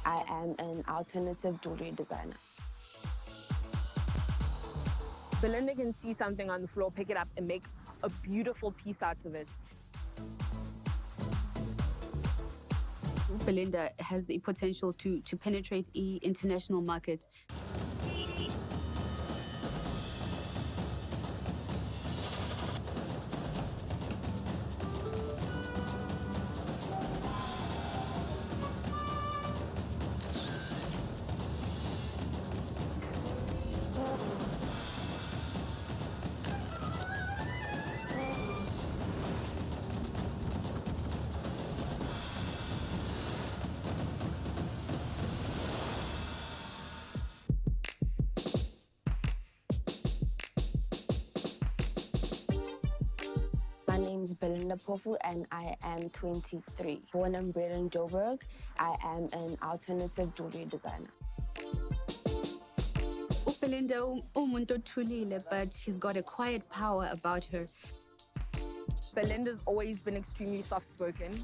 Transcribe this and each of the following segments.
I am an alternative jewelry designer. Belinda can see something on the floor, pick it up, and make a beautiful piece out of it. Belinda has the potential to penetrate the international market. My name is Belinda Phofu and I am 23. Born and bred in Joburg, I am an alternative jewelry designer. Belinda umuntu othulile, but she's got a quiet power about her. Belinda's always been extremely soft-spoken.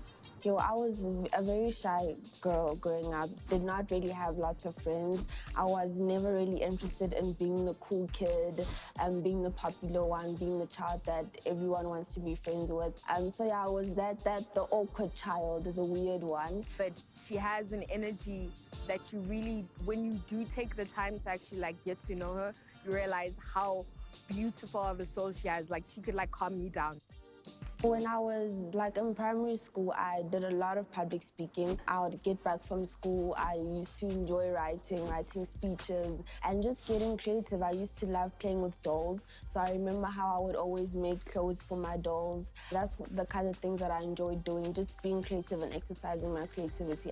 I was a very shy girl growing up, did not really have lots of friends. I was never really interested in being the cool kid and being the popular one, being the child that everyone wants to be friends with. So yeah, I was the awkward child, the weird one. But she has an energy that you really, when you do take the time to actually get to know her, you realize how beautiful of a soul she has. She could calm you down. When I was in primary school, I did a lot of public speaking. I would get back from school. I used to enjoy writing speeches, and just getting creative. I used to love playing with dolls. So I remember how I would always make clothes for my dolls. That's the kind of things that I enjoyed doing, just being creative and exercising my creativity.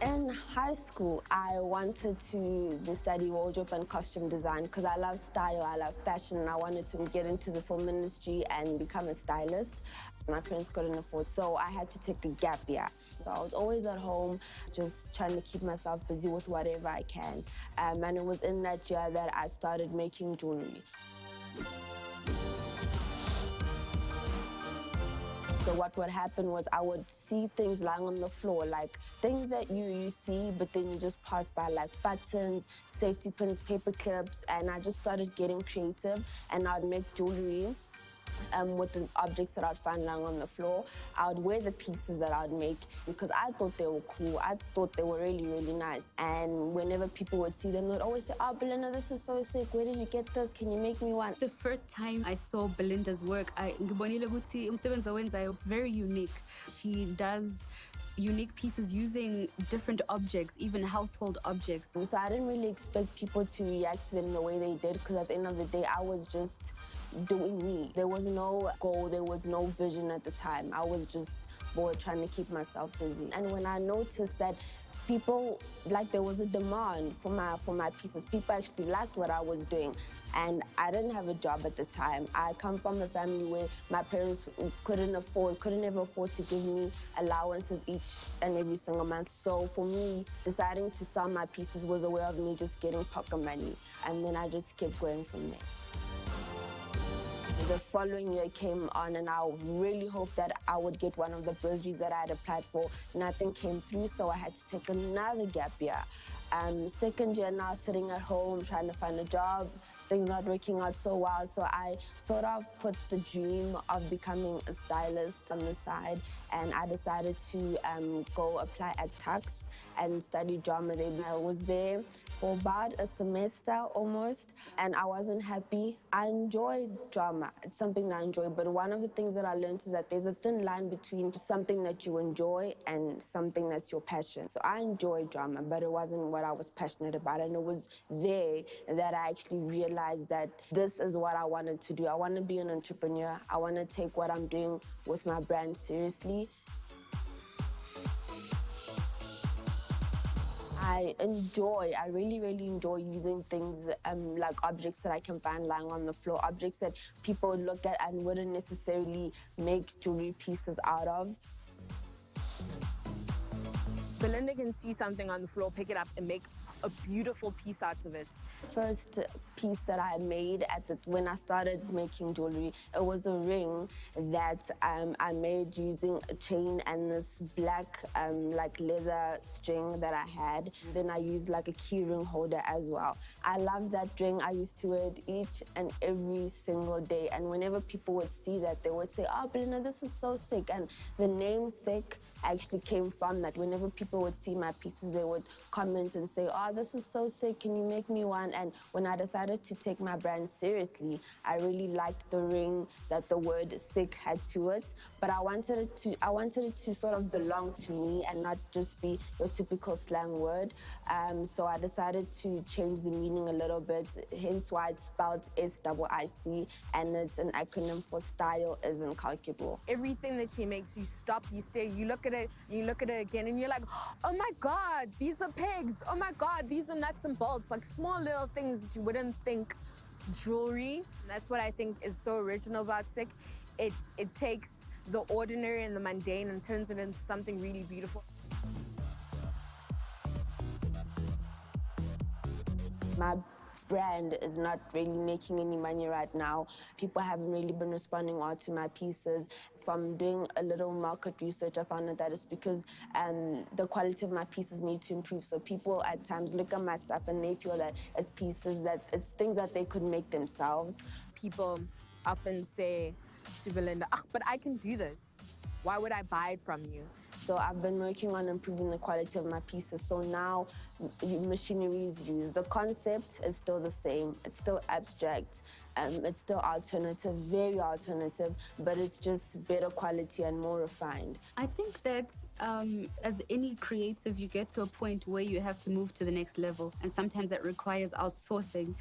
In high school, I wanted to study wardrobe and costume design because I love style, I love fashion, and I wanted to get into the film industry and become a stylist. My parents couldn't afford, so I had to take a gap year. So I was always at home, just trying to keep myself busy with whatever I can. And it was in that year that I started making jewelry. So what would happen was I would see things lying on the floor, things that you see, but then you just pass by, buttons, safety pins, paper clips, and I just started getting creative, and I'd make jewelry with the objects that I'd find lying on the floor. I would wear the pieces that I'd make because I thought they were cool. I thought they were really, really nice. And whenever people would see them, they'd always say, "Oh, Belinda, this is so sick. Where did you get this? Can you make me one?" The first time I saw Belinda's work, it's very unique. She does unique pieces using different objects, even household objects. So I didn't really expect people to react to them the way they did because at the end of the day, I was just doing me. There was no goal, there was no vision at the time. I was just bored trying to keep myself busy. And when I noticed that people, there was a demand for my pieces, people actually liked what I was doing. And I didn't have a job at the time. I come from a family where my parents couldn't ever afford to give me allowances each and every single month. So for me, deciding to sell my pieces was a way of me just getting pocket money. And then I just kept going from there. The following year came on and I really hoped that I would get one of the bursaries that I had applied for. Nothing came through, so I had to take another gap year. Second year now, sitting at home, trying to find a job, things not working out so well. So I sort of put the dream of becoming a stylist on the side, and I decided to go apply at Tux and study drama there. I was there for about a semester almost, and I wasn't happy. I enjoyed drama. It's something that I enjoy, but one of the things that I learned is that there's a thin line between something that you enjoy and something that's your passion. So I enjoyed drama, but it wasn't what I was passionate about, and it was there that I actually realized that this is what I wanted to do. I want to be an entrepreneur. I want to take what I'm doing with my brand seriously. I really, really enjoy using things like objects that I can find lying on the floor, objects that people would look at and wouldn't necessarily make jewelry pieces out of. Belinda can see something on the floor, pick it up, and make a beautiful piece out of it? First piece that I made when I started making jewelry, it was a ring that I made using a chain and this black like leather string that I had. Then I used like a key ring holder as well. I love that ring. I used to wear it each and every single day. And whenever people would see that, they would say, "Oh, Belinda, this is so sick." And the name sick actually came from that. Whenever people would see my pieces, they would comment and say, "Oh, this is so sick. Can you make me one?" And when I decided to take my brand seriously, I really liked the ring that the word sick had to it. But I wanted it to sort of belong to me and not just be your typical slang word. So I decided to change the meaning a little bit, hence why it's spelled SIIC, and it's an acronym for Style is Incalculable. Everything that she makes, you stop, you stare, you look at it, and you look at it again, and you're like, "Oh my God, these are pegs. Oh my God, these are nuts and bolts." Like small little things that you wouldn't think jewelry. And that's what I think is so original about SIIC. It takes the ordinary and the mundane and turns it into something really beautiful. My brand is not really making any money right now. People haven't really been responding well to my pieces. From doing a little market research, I found out that it's because the quality of my pieces need to improve. So people at times look at my stuff and they feel that it's things that they could make themselves. People often say to Belinda, "But I can do this. Why would I buy it from you?" So I've been working on improving the quality of my pieces. So now machinery is used. The concept is still the same. It's still abstract. It's still alternative, very alternative, but it's just better quality and more refined. I think that as any creative, you get to a point where you have to move to the next level. And sometimes that requires outsourcing.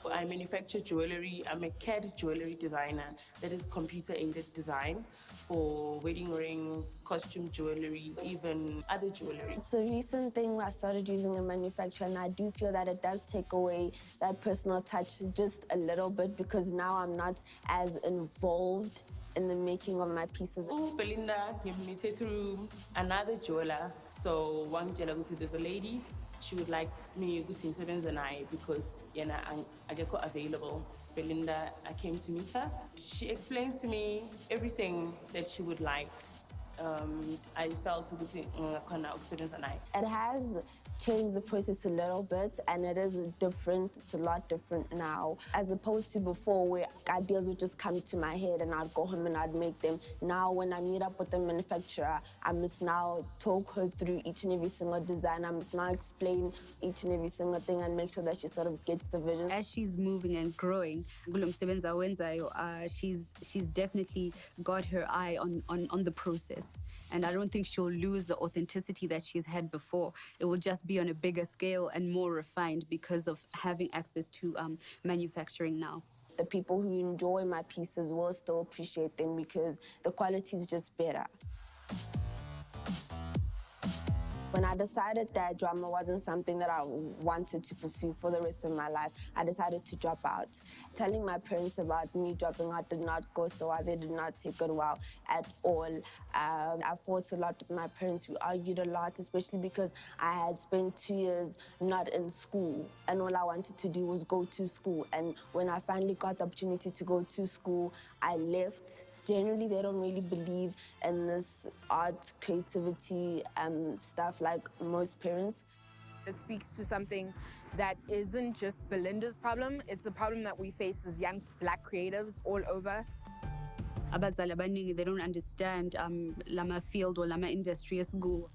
I manufacture jewelry. I'm a CAD jewelry designer, that is computer-aided design for wedding rings, costume jewelry, even other jewelry. It's a recent thing I started using in manufacture, and I do feel that it does take away that personal touch just a little bit, because now I'm not as involved in the making of my pieces. Oh, Belinda, you meet it through another jeweler. So one jeweler, there's a lady. She would like me to see sevens and I because I get available. Belinda, I came to meet her. She explained to me everything that she would like. I felt it has changed the process a little bit, and it is different. It's a lot different now, as opposed to before, where ideas would just come to my head and I'd go home and I'd make them. Now, when I meet up with the manufacturer, I must now talk her through each and every single design. I must now explain each and every single thing and make sure that she sort of gets the vision. As she's moving and growing, she's definitely got her eye on the process. And I don't think she'll lose the authenticity that she's had before. It will just be on a bigger scale and more refined because of having access to manufacturing now. The people who enjoy my pieces will still appreciate them because the quality is just better. When I decided that drama wasn't something that I wanted to pursue for the rest of my life, I decided to drop out. Telling my parents about me dropping out did not go so well. They did not take it well at all. I fought a lot with my parents. We argued a lot, especially because I had spent 2 years not in school, and all I wanted to do was go to school. And when I finally got the opportunity to go to school, I left. Generally, they don't really believe in this art, creativity, stuff like most parents. It speaks to something that isn't just Belinda's problem. It's a problem that we face as young Black creatives all over. Abazali abaningi, they don't understand lama field or lama industry is go.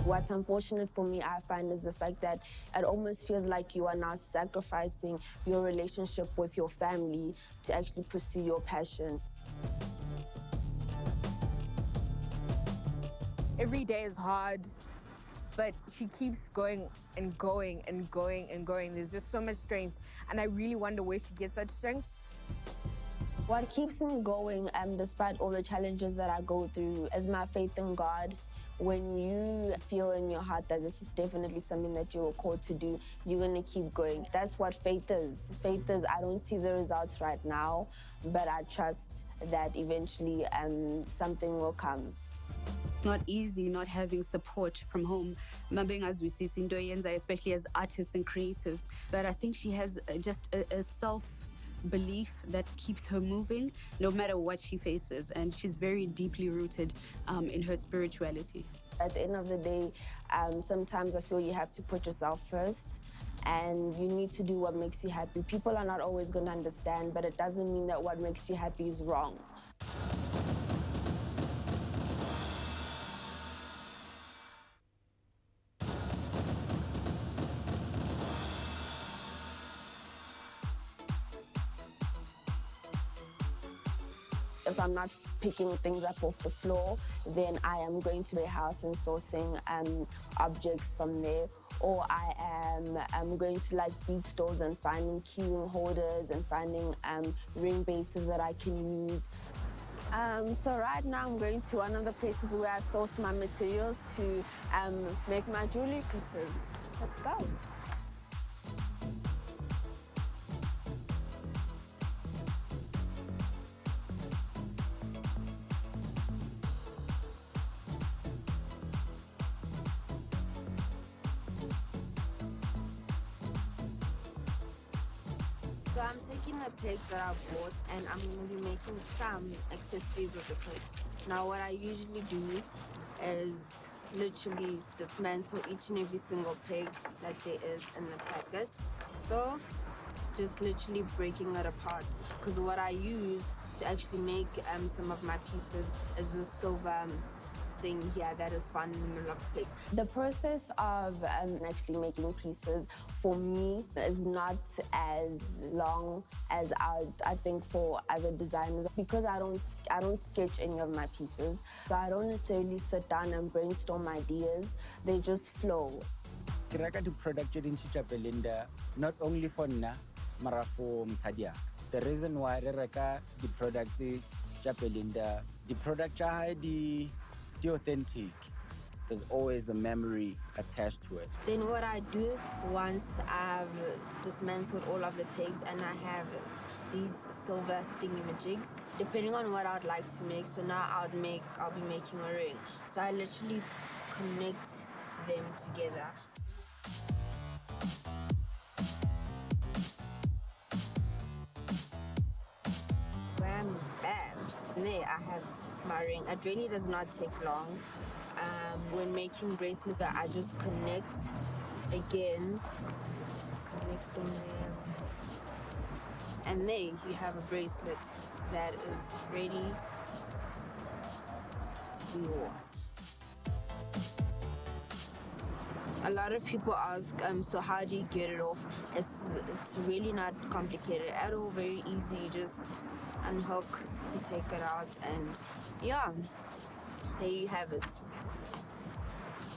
What's unfortunate for me, I find, is the fact that it almost feels like you are now sacrificing your relationship with your family to actually pursue your passion. Every day is hard, but she keeps going and going and going and going. There's just so much strength, and I really wonder where she gets that strength. What keeps me going, despite all the challenges that I go through, is my faith in God. When you feel in your heart that this is definitely something that you were called to do, you're going to keep going. That's what faith is. Faith is, I don't see the results right now, but I trust that eventually something will come. It's not easy not having support from home. Mabeng as we see Sindoyenza, especially as artists and creatives. But I think she has just a self-belief that keeps her moving no matter what she faces. And she's very deeply rooted in her spirituality. At the end of the day, sometimes I feel you have to put yourself first and you need to do what makes you happy. People are not always going to understand, but it doesn't mean that what makes you happy is wrong. If I'm not picking things up off the floor, then I am going to a house and sourcing objects from there. Or I'm going to like bead stores and finding keyring holders and finding ring bases that I can use. So right now I'm going to one of the places where I source my materials to make my jewelry pieces. Let's go. So I'm taking the pegs that I bought and I'm going to be making some accessories with the pegs. Now what I usually do is literally dismantle each and every single peg that there is in the packet. So just literally breaking it apart, because what I use to actually make some of my pieces is the silver thing here that is found in the middle of the peg. The process of actually making pieces for me is not as long as I think for other designers, because I don't sketch any of my pieces, so I don't necessarily sit down and brainstorm ideas. They just flow. Ke reka di-product tse dintsi tša Belinda, not only for nna, mara for mosadi yaka. The reason why re reka di-product tša Belinda, di-product tša hae di authentic. There's always a memory attached to it. Then what I do once I've dismantled all of the pegs and I have these silver thingamajigs, depending on what I'd like to make. So now I'll be making a ring. So I literally connect them together. Bam, bam. And there I have my ring. It really does not take long. When making bracelets, I just connect again, connecting them, and there you have a bracelet that is ready to be worn. A lot of people ask, so how do you get it off? It's really not complicated at all, very easy. You just unhook, you take it out, and yeah, there you have it.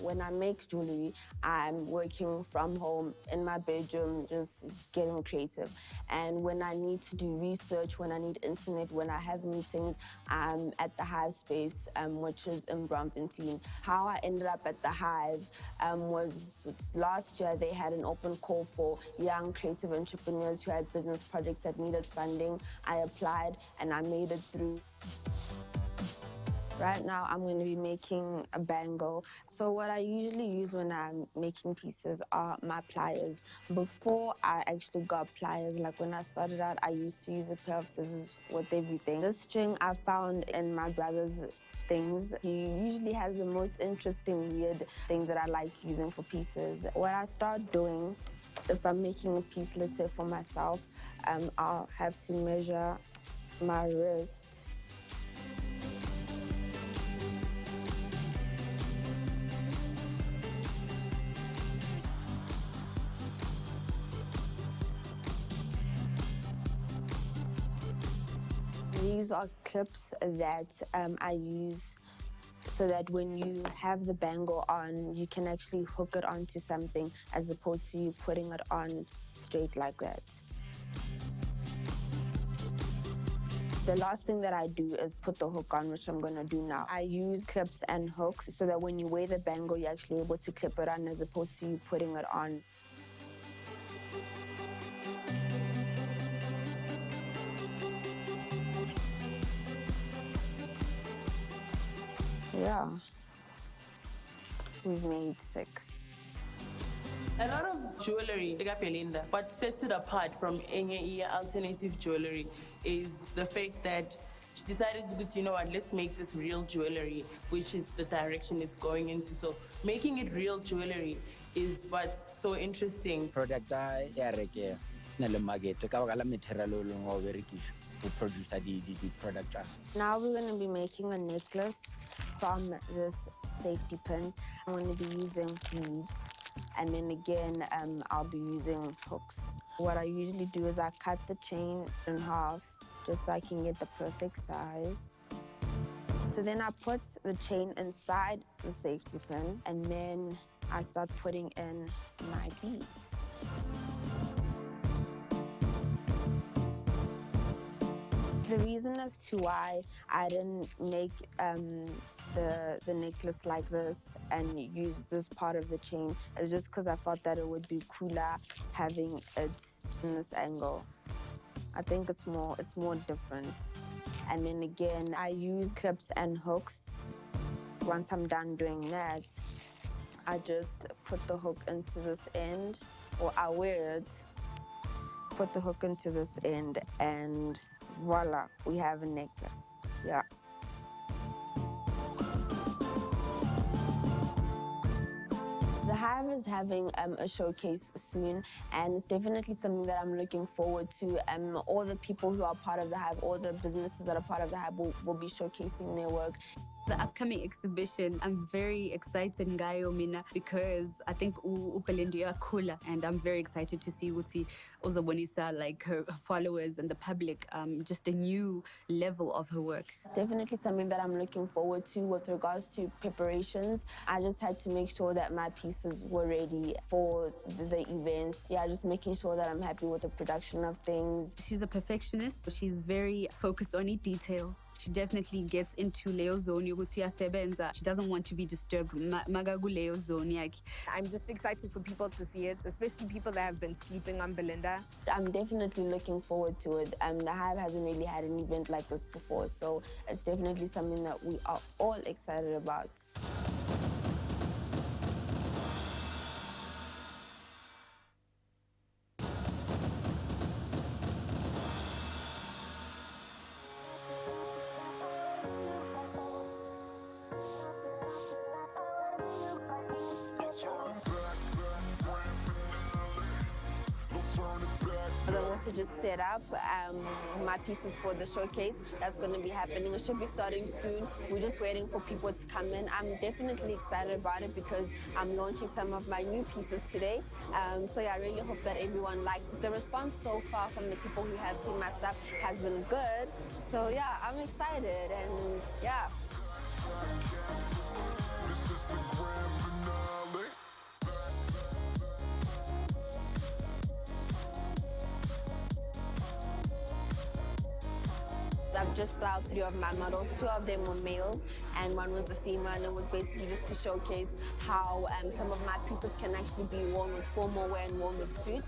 When I make jewelry, I'm working from home in my bedroom, just getting creative. And when I need to do research, when I need internet, when I have meetings, I'm at the Hive space, which is in Braamfontein. How I ended up at the Hive was last year they had an open call for young creative entrepreneurs who had business projects that needed funding. I applied and I made it through. Right now, I'm going to be making a bangle. So what I usually use when I'm making pieces are my pliers. Before I actually got pliers, like when I started out, I used to use a pair of scissors with everything. This string I found in my brother's things. He usually has the most interesting, weird things that I like using for pieces. What I start doing, if I'm making a piece, let's say for myself, I'll have to measure my wrist. These are clips that I use so that when you have the bangle on, you can actually hook it onto something as opposed to you putting it on straight like that. The last thing that I do is put the hook on, which I'm going to do now. I use clips and hooks so that when you wear the bangle, you're actually able to clip it on as opposed to you putting it on. Yeah. We've made 6. A lot of jewelry, like Belinda, what sets it apart from any alternative jewelry is the fact that she decided to, you know what, let's make this real jewelry, which is the direction it's going into. So making it real jewelry is what's so interesting. Product ya reke na le market ka baka la material o leng wa berekisha to produce the product. Now we're going to be making a necklace from this safety pin. I'm going to be using beads. And then again, I'll be using hooks. What I usually do is I cut the chain in half just so I can get the perfect size. So then I put the chain inside the safety pin, and then I start putting in my beads. The reason as to why I didn't make the necklace like this and use this part of the chain is just because I thought that it would be cooler having it in this angle. I think it's more different. And then again, I use clips and hooks. Once I'm done doing that, I just put the hook into this end, or I wear it, put the hook into this end, and voila, we have a necklace. Yeah. The Hive is having a showcase soon, and it's definitely something that I'm looking forward to. All the people who are part of the Hive, all the businesses that are part of the Hive will be showcasing their work. The upcoming exhibition, I'm very excited, Ngayo Mina, because I think Belinda are cooler, and I'm very excited to see Uti Uzabonisa, like her followers and the public, just a new level of her work. It's definitely something that I'm looking forward to with regards to preparations. I just had to make sure that my pieces were ready for the event. Yeah, just making sure that I'm happy with the production of things. She's a perfectionist. She's very focused on each detail. She definitely gets into Leo zone. She doesn't want to be disturbed. Magagu Leo zone. I'm just excited for people to see it, especially people that have been sleeping on Belinda. I'm definitely looking forward to it. The Hive hasn't really had an event like this before, so it's definitely something that we are all excited about. I've also just set up my pieces for the showcase that's going to be happening. It should be starting soon. We're just waiting for people to come in. I'm definitely excited about it because I'm launching some of my new pieces today. So yeah, I really hope that everyone likes it. The response so far from the people who have seen my stuff has been good. So yeah, I'm excited, and yeah. I've just styled 3 of my models. 2 of them were males and 1 was a female, and it was basically just to showcase how some of my pieces can actually be worn with formal wear and worn with suits.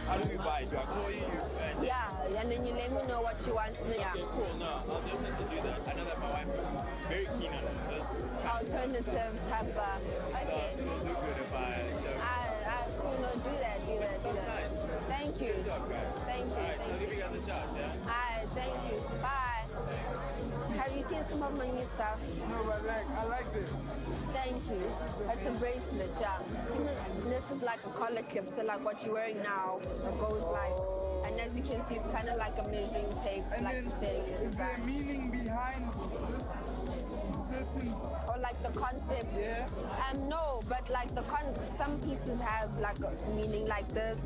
How do we buy? Do I call you? Yeah, and then you let me know what you want. Yeah. Okay, cool. No, I'll definitely do that. I know that my wife is very keen on this. Alternative type of, okay. It'll do good if I show. Cool, no, do that. Nice. Thank you. Good job, guys. Thank you. All right, I'll leave you guys a shot, yeah? Alright, thank you. Bye. Have you seen some of my new stuff? No, but I like this. Thank you. It's a bracelet, yeah. This is like a collar clip, so like what you're wearing now, it goes like, and as you can see, it's kind of like a measuring tape, And like then, saying it is is there that. meaning behind this certain... Or like the concept. Yeah. No, but like some pieces have like a meaning like this.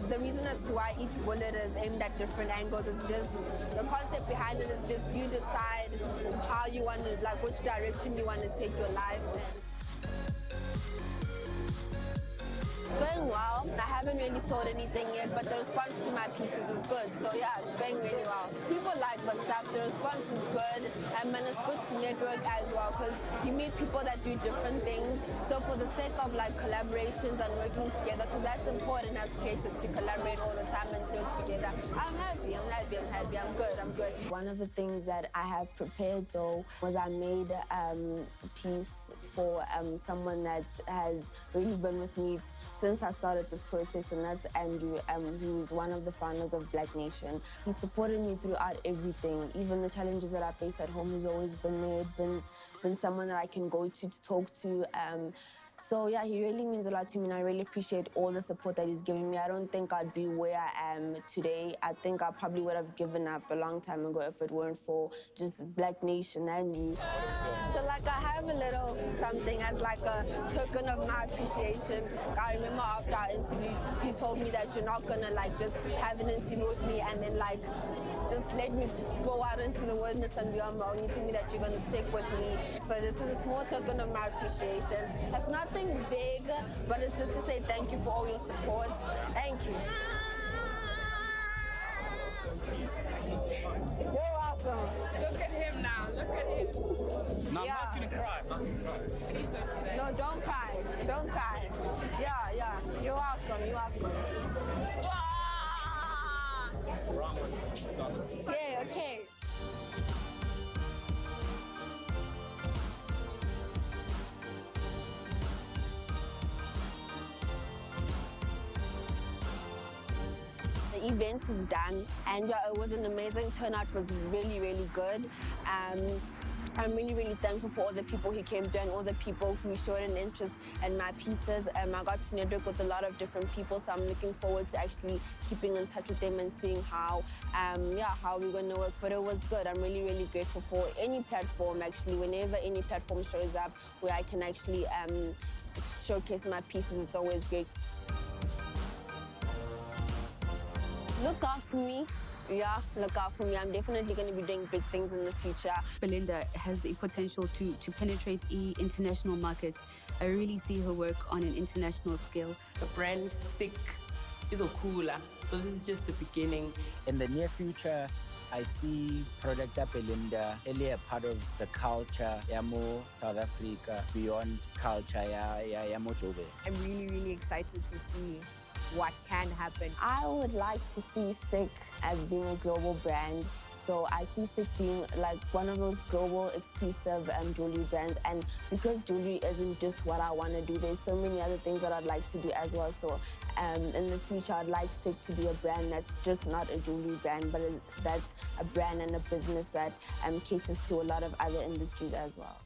The reason as to why each bullet is aimed at different angles is just, the concept behind it is just you decide how you want to, like which direction you want to take your life in. It's going going well. I haven't really sold anything yet, but the response to my pieces is good. So yeah, it's going really well. People like my stuff. The response is good, and it's good to network as well because you meet people that do different things. So for the sake of like collaborations and working together, because that's important as creators to collaborate all the time and work together. I'm happy. I'm good. One of the things that I have prepared though was I made a piece for someone that has really been with me since I started this process, and that's Andrew, who's one of the founders of Black Nation. He supported me throughout everything, even the challenges that I face at home. He's always been there, been someone that I can go to talk to. So yeah, he really means a lot to me, and I really appreciate all the support that he's giving me. I don't think I'd be where I am today. I think I probably would have given up a long time ago if it weren't for just Black Nation and you. So like I have a little something as like a token of my appreciation. I remember after our interview, he told me that you're not gonna like just have an interview with me and then like just let me go out into the wilderness and be on my own. You told me that you're gonna stick with me. So this is a small token of my appreciation. It's nothing big, but it's just to say thank you for all your support. Thank you. You're welcome. Look at him now. Look at him. No, I'm Yeah. not gonna cry. I'm not gonna cry. Please don't say. No, don't cry. Don't cry. Yeah. You're welcome. Ah! Wrong one. Stop it. Yeah, okay. The event is done, and yeah, it was an amazing turnout. It was really, really good. I'm really, really thankful for all the people who came through and all the people who showed an interest in my pieces. I got to network with a lot of different people, so I'm looking forward to actually keeping in touch with them and seeing how we're going to work. But it was good. I'm really, really grateful for any platform, actually. Whenever any platform shows up where I can actually showcase my pieces, it's always great. Look out for me. Yeah, look out for me. I'm definitely going to be doing big things in the future. Belinda has a potential to penetrate the international market. I really see her work on an international scale. The brand SIIC is a cooler. So this is just the beginning. In the near future, I see product that Belinda really a part of the culture yamo South Africa, beyond culture yamo Joburg. I'm really, really excited to see what can happen. I would like to see SIIC as being a global brand. So I see SIIC being like one of those global exclusive jewelry brands. And because jewelry isn't just what I want to do, there's so many other things that I'd like to do as well. So in the future, I'd like SIIC to be a brand that's just not a jewelry brand, but that's a brand and a business that caters to a lot of other industries as well.